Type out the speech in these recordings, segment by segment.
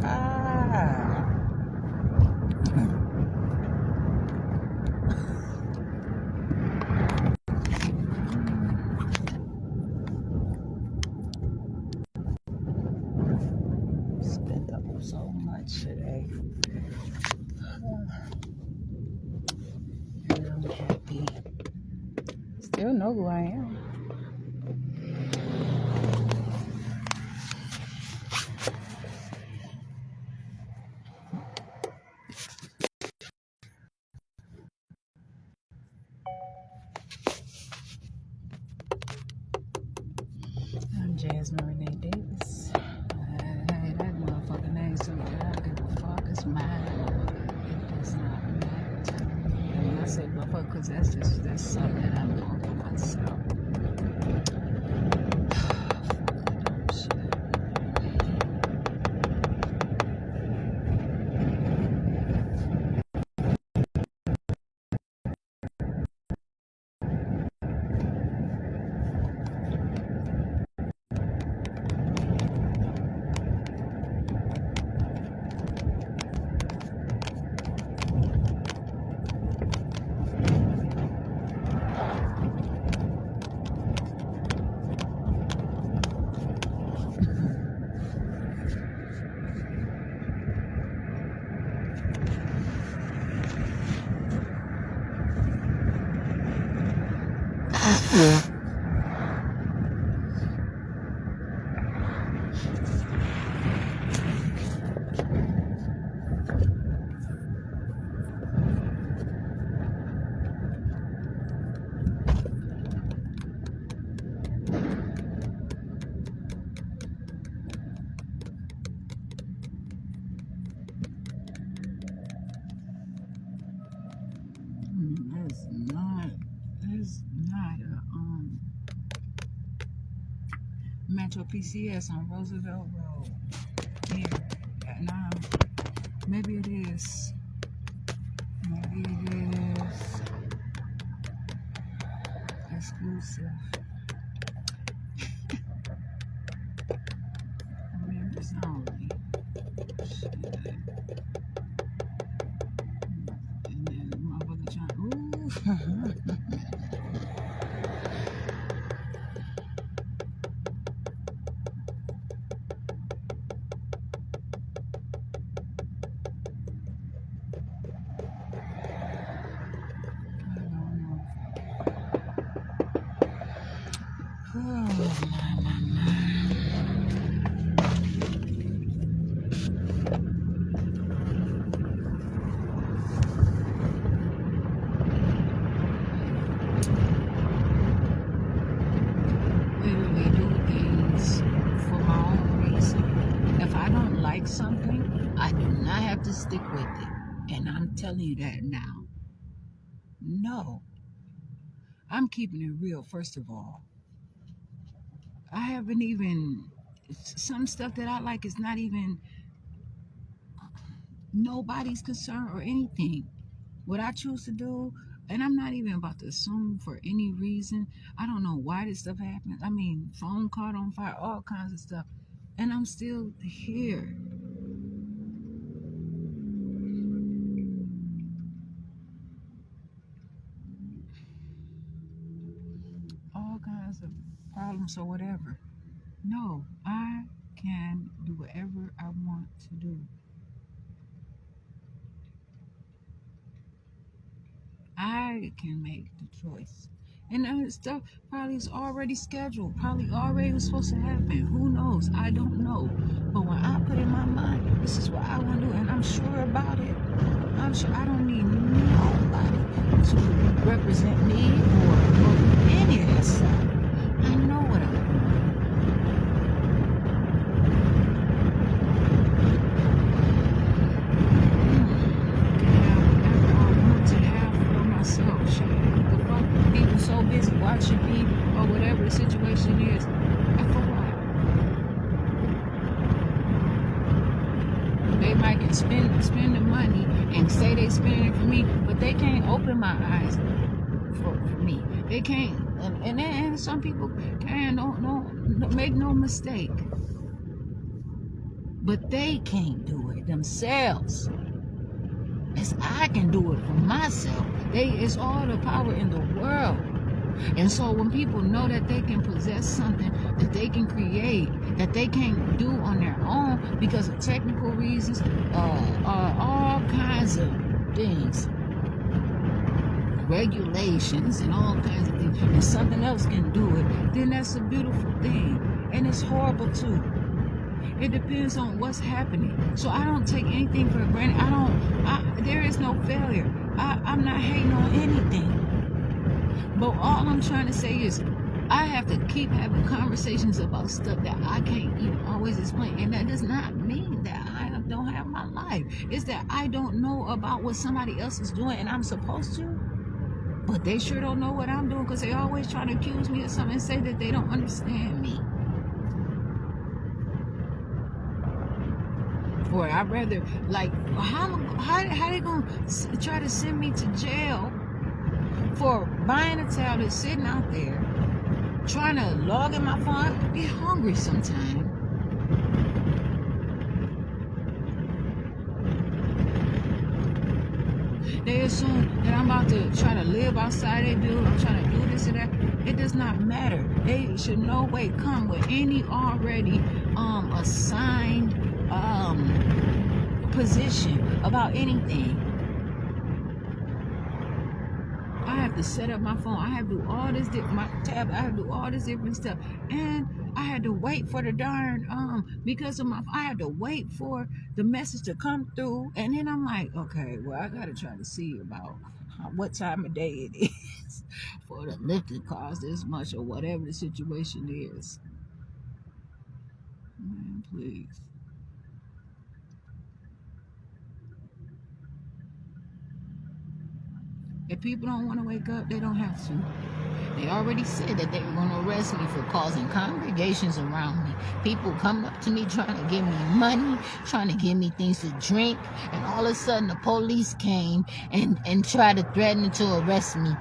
Ah. Spend up so much today. And I'm happy. Still know who I am. I'm Jasmine Renee Davis. Hey, that motherfucking name, so I don't give a fuck. It's mine. It does not matter. And I say motherfucker because that's something that I'm doing for myself. It's not a Metro PCS on Roosevelt Road. Yeah, now maybe it is. Maybe it is exclusive. Members only. Shit. And then motherfucker trying. Ooh. Oh, my. Literally do things for my own reason. If I don't like something, I do not have to stick with it. And I'm telling you that now. No. I'm keeping it real, first of all. I haven't even, some stuff that I like is not even nobody's concern or anything. What I choose to do, and I'm not even about to assume for any reason. I don't know why this stuff happens. I mean, phone caught on fire, all kinds of stuff. And I'm still here. All kinds of problems or whatever. No, I can do whatever I want to do. I can make the choice. And other stuff probably is already scheduled, probably already was supposed to happen. Who knows? I don't know. But when I put in my mind, this is what I want to do, and I'm sure about it, I'm sure I don't need nobody to represent me or any of that stuff. I know what I'm doing. People so busy watching me or whatever the situation is. And for what? They might can spend the money and say they spending it for me, but they can't open my eyes for me. They can't, and some people can. make no mistake. But they can't do it themselves. As I can do it for myself. It's all the power in the world. And so when people know that they can possess something that they can create, that they can't do on their own because of technical reasons, all kinds of things, regulations and all kinds of things, and something else can do it, then that's a beautiful thing. And it's horrible too. It depends on what's happening. So I don't take anything for granted. There is no failure. I'm not hating on anything. But all I'm trying to say is I have to keep having conversations about stuff that I can't even always explain. And that does not mean that I don't have my life. It's that I don't know about what somebody else is doing and I'm supposed to. But they sure don't know what I'm doing because they always try to accuse me of something and say that they don't understand me. Or I'd rather, like, how they gonna try to send me to jail for buying a tablet, sitting out there, trying to log in my phone? I get hungry sometimes. They assume that I'm about to try to live outside their building. I'm trying to do this or that. It does not matter. They should no way come with any already assigned position about anything. I have to set up my phone. I have to do all this, my tab. I have to do all this different stuff, and I had to wait for the darn because of I had to wait for the message to come through, and then I'm like, okay, well, I gotta try to see about what time of day it is for the lift to cost this much or whatever the situation is. Man, please. If people don't want to wake up, they don't have to. They already said that they were going to arrest me for causing congregations around me. People coming up to me trying to give me money, trying to give me things to drink, and all of a sudden the police came and tried to threaten to arrest me.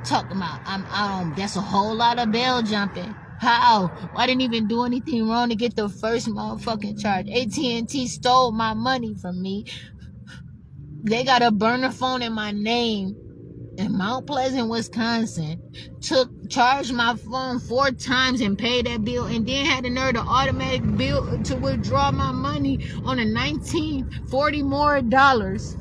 Talking about I'm out on, that's a whole lot of bail jumping. How? I didn't even do anything wrong to get the first motherfucking charge. AT&T stole my money from me. They got a burner phone in my name in Mount Pleasant, Wisconsin. Charged my phone 4 times and paid that bill, and then had the nerve to automatic bill to withdraw my money on a $19.40 more dollars.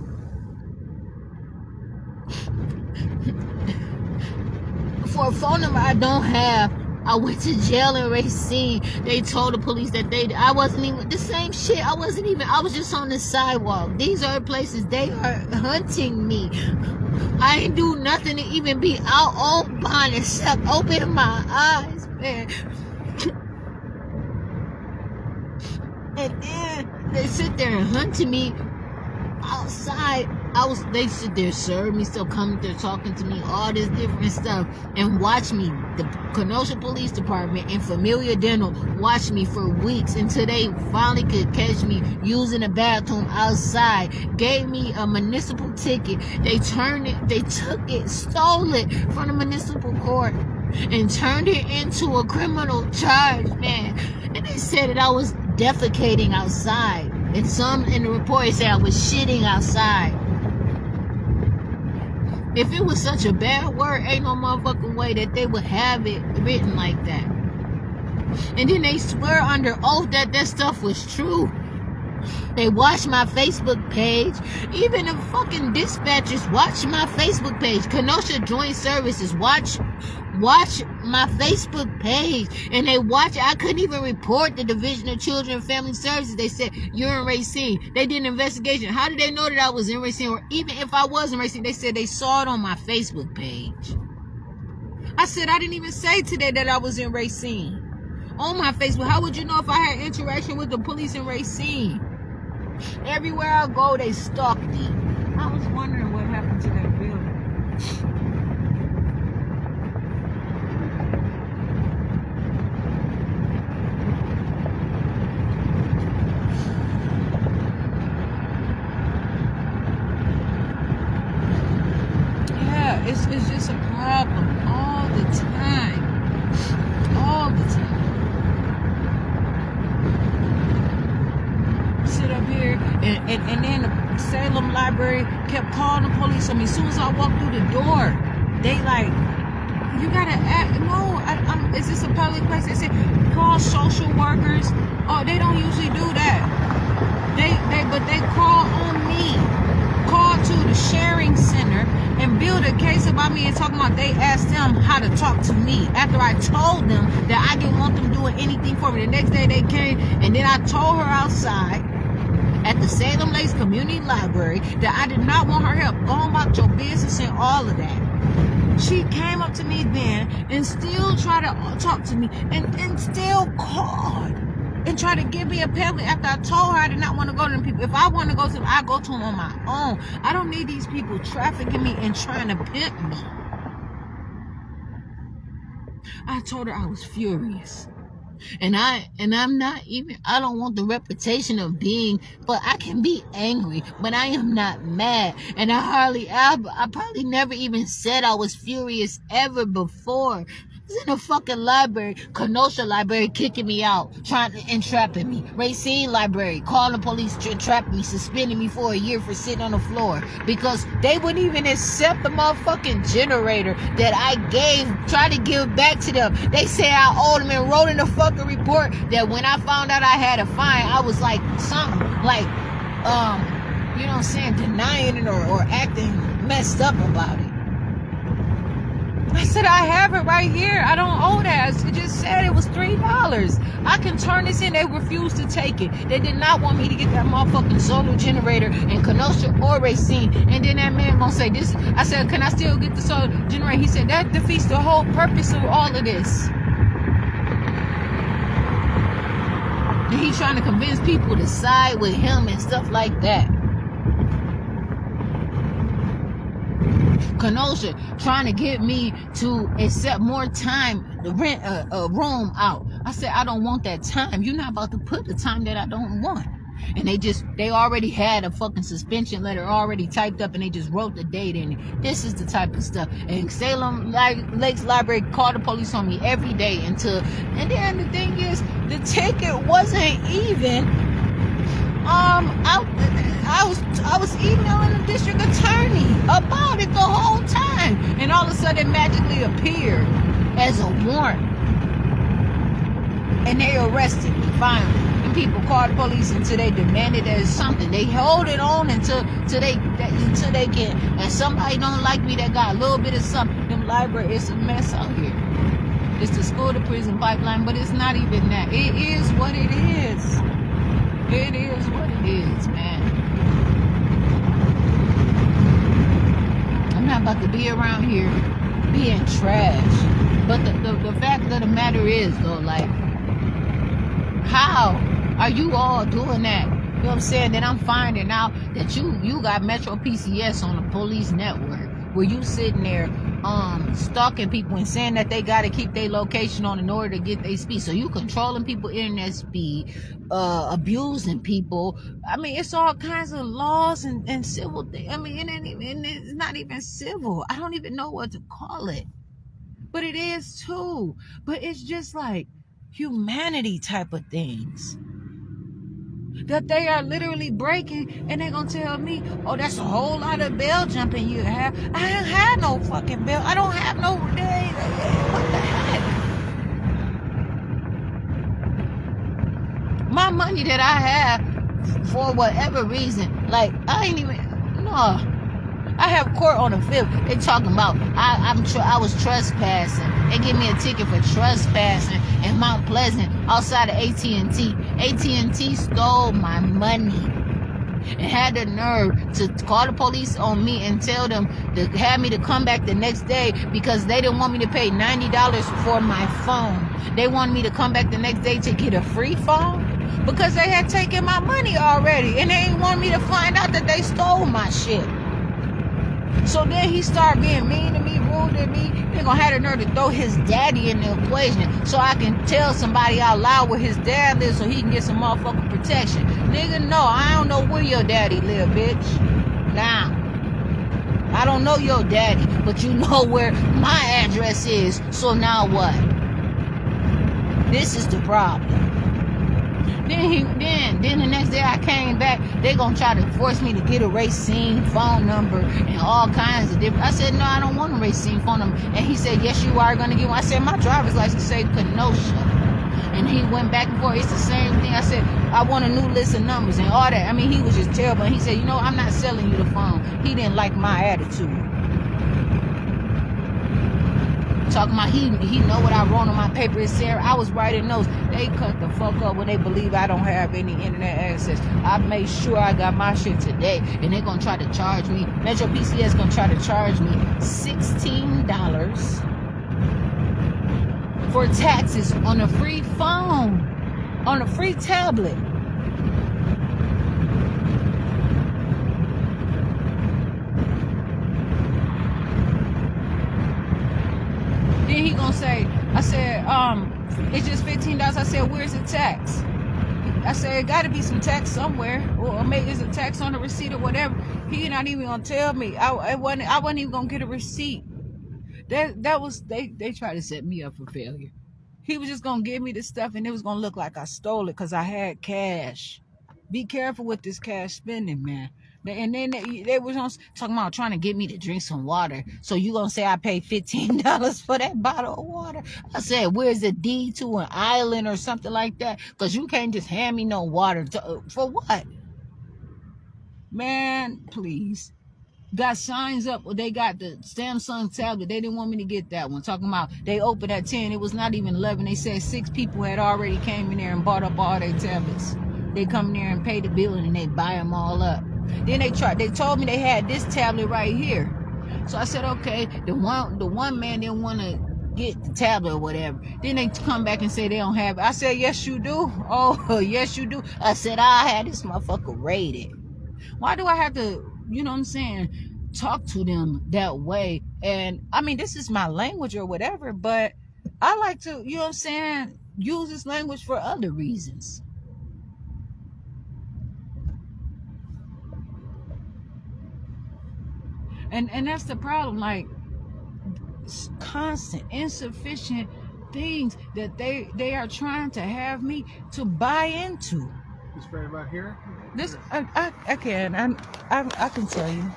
For a phone number I don't have. I went to jail in Racine. They told the police that I wasn't even, the same shit. I was just on the sidewalk. These are places they are hunting me. I ain't do nothing to even be out on bond except open my eyes, man. And then they sit there and hunting me outside. They sit there serving me, still coming there talking to me, all this different stuff, and watch me. The Kenosha Police Department and Familia Dental watched me for weeks until they finally could catch me using a bathroom outside. Gave me a municipal ticket. They took it, stole it from the municipal court, and turned it into a criminal charge, man. And they said that I was defecating outside. And some in the report said I was shitting outside. If it was such a bad word, ain't no motherfucking way that they would have it written like that. And then they swear under oath that that stuff was true. They watch my Facebook page. Even the fucking dispatchers watch my Facebook page. Kenosha Joint Services watch my Facebook page. And they watch it. I couldn't even report the Division of Children and Family Services. They said, you're in Racine. They did an investigation. How did they know that I was in Racine? Or even if I was in Racine, they said they saw it on my Facebook page. I said, I didn't even say today that I was in Racine. On my Facebook. How would you know if I had interaction with the police in Racine? Everywhere I go, they stalk me. I was wondering what happened to that building. Yeah, it's just a problem all the time. All the time. And then the Salem Library kept calling the police on me. As soon as I walked through the door, they like, you gotta act. No, is this a public place? They said call social workers. Oh, they don't usually do that. But they call on me. Call to the sharing center and build a case about me and talking about they asked them how to talk to me after I told them that I didn't want them doing anything for me. The next day they came and then I told her outside at the Salem Lakes Community Library that I did not want her help. Go on about your business and all of that. She came up to me then and still tried to talk to me and still called and tried to give me a pamphlet after I told her I did not want to go to them people. If I want to go to them, I go to them on my own. I don't need these people trafficking me and trying to pimp me. I told her I was furious. And I'm not even, I don't want the reputation of being, but I can be angry, but I am not mad. And I probably never even said I was furious ever before. I was in a fucking library, Kenosha Library, kicking me out, trying to entrapping me. Racine Library, calling the police, trapping me, suspending me for a year for sitting on the floor because they wouldn't even accept the motherfucking generator that I tried to give back to them. They said I owed them and wrote in the fucking report that when I found out I had a fine, I was like something like, you know what I'm saying, denying it or acting messed up about it. I said, I have it right here. I don't owe that. It just said it was $3. I can turn this in. They refused to take it. They did not want me to get that motherfucking solar generator in Kenosha or Racine. And then that man gonna say this. I said, can I still get the solar generator? He said, that defeats the whole purpose of all of this. And he's trying to convince people to side with him and stuff like that. Kenosha trying to get me to accept more time to rent a room out. I said, I don't want that time. You're not about to put the time that I don't want. And they already had a fucking suspension letter already typed up and they just wrote the date in it. This is the type of stuff. And Salem Lakes Library called the police on me every day and then the thing is, the ticket wasn't even, I was emailing the district attorney about it the whole time, and all of a sudden it magically appeared as a warrant, and they arrested me finally. And people called the police until they demanded there's something. They hold it on until they get. And somebody don't like me that got a little bit of something. Them library, it's a mess out here. It's the school to prison pipeline, but it's not even that. It is what it is. It is what it is, man. I'm not about to be around here being trash. But the fact of the matter is, though, like, how are you all doing that? You know what I'm saying? That I'm finding out that you got Metro PCS on the police network, where you sitting there stalking people and saying that they got to keep their location on in order to get their speed. So you controlling people internet speed, abusing people. I mean, it's all kinds of laws and civil things. I mean, it's not even civil. I don't even know what to call it. But it is too. But it's just like humanity type of things that they are literally breaking, and they're gonna tell me, oh, that's a whole lot of bail jumping you have. I ain't had no fucking bail. I don't have no day. What the heck? My money that I have, for whatever reason, like, I ain't even, no. I have court on the 5th. They talking about I was trespassing. They give me a ticket for trespassing in Mount Pleasant outside of AT&T. AT&T stole my money and had the nerve to call the police on me and tell them to have me to come back the next day because they didn't want me to pay $90 for my phone. They wanted me to come back the next day to get a free phone because they had taken my money already, and they didn't want me to find out that they stole my shit. So then he started being mean to me, rude to me. They're gonna have the nerve to throw his daddy in the equation so I can tell somebody out loud where his dad lives so he can get some motherfucking protection. Nigga, no, I don't know where your daddy live, bitch. Nah. I don't know your daddy, but you know where my address is. So now what? This is the problem. Then the next day I came back, they gonna try to force me to get a Racine phone number and all kinds of different. I said, no, I don't want a Racine phone number. And he said, yes, you are gonna get one. I said, my driver's license say Kenosha. And he went back and forth. It's the same thing. I said, I want a new list of numbers and all that. I mean, he was just terrible. And he said, I'm not selling you the phone. He didn't like my attitude. Talking about he know what I wrote on my paper. It's Sarah. I was writing notes. They cut the fuck up when they believe I don't have any internet access. I made sure I got my shit today, and they're gonna try to charge me. Metro PCS gonna try to charge me $16 for taxes on a free phone, on a free tablet. Then he gonna say, I said, it's just $15. I said, where's the tax? I said, it gotta be some tax somewhere, or maybe it's a tax on the receipt or whatever. He not even gonna tell me. I wasn't even gonna get a receipt. They tried to set me up for failure. He was just gonna give me the stuff and it was gonna look like I stole it because I had cash. Be careful with this cash spending, man. And then they was talking about trying to get me to drink some water. So you gonna say I paid $15 for that bottle of water? I said, where's the deed to an island or something like that? Because you can't just hand me no water. For what? Man, please. Got signs up. They got the Samsung tablet. They didn't want me to get that one. Talking about they opened at 10. It was not even 11. They said 6 people had already came in there and bought up all their tablets. They come in there and pay the bill and they buy them all up. Then they told me they had this tablet right here. So I said, okay. The one man didn't want to get the tablet or whatever. Then they come back and say they don't have it. I said, yes, you do. Oh, yes, you do. I said, I had this motherfucker rated. Why do I have to, you know what I'm saying, talk to them that way? And I mean, this is my language or whatever, but I like to, you know what I'm saying, use this language for other reasons. And that's the problem, like constant, insufficient things that they are trying to have me to buy into. This right about here? This I can tell you.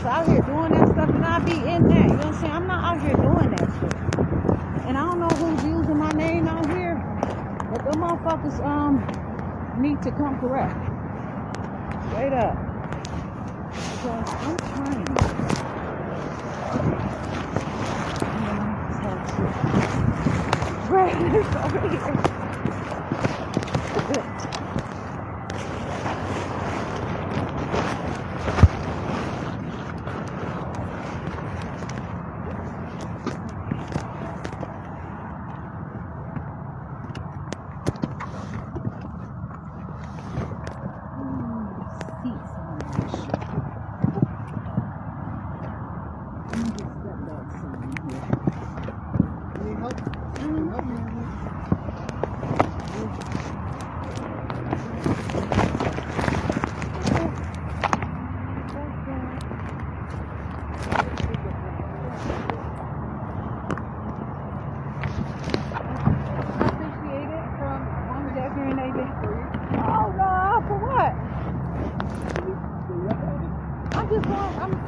Out here doing that stuff and I'd be in that, you know what I'm saying? I'm not out here doing that shit. And I don't know who's using my name out here, but the motherfuckers need to come correct. Straight up. Because I'm trying. Right, it's over here.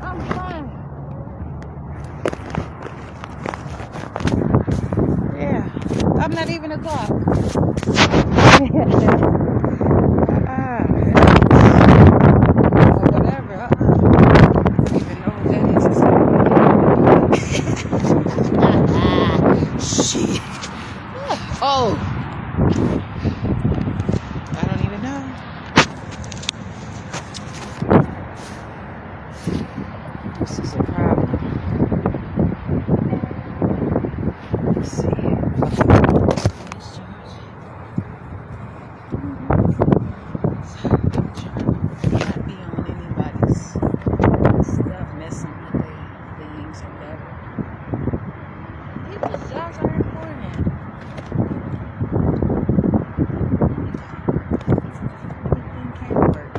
I'm fine. Yeah, I'm not even a clock. Or whatever. I don't even know what that is. Shit. Oh. I don't even know. This is a problem. Let's see. I'm trying to not be on anybody's stuff, messing with their things or whatever. People's jobs are important. Everything can't work.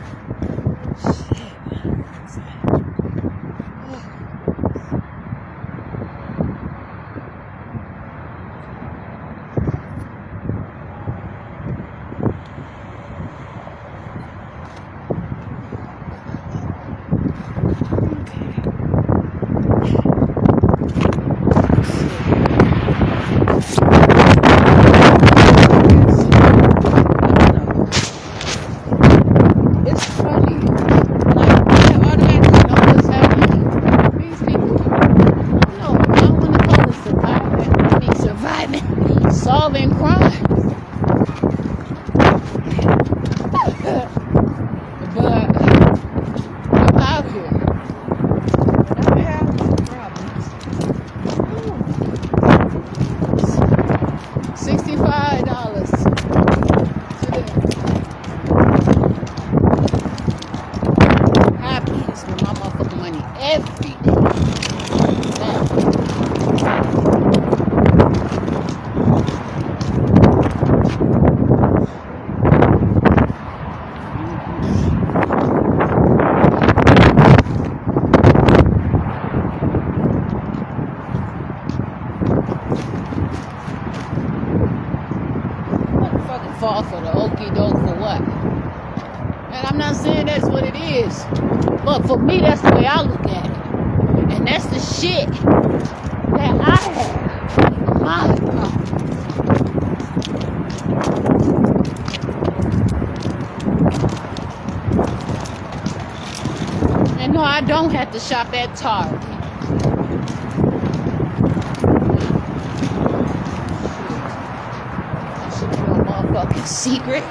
Shit. Solving crime. But I'm out here. And I have problems. $65 today. Happy is with my motherfucking money every day. Fall for the okie doke for what? And I'm not saying that's what it is, but for me, that's the way I look at it. And that's the shit that I have. My God. And no, I don't have to shop at Target. Fucking secret.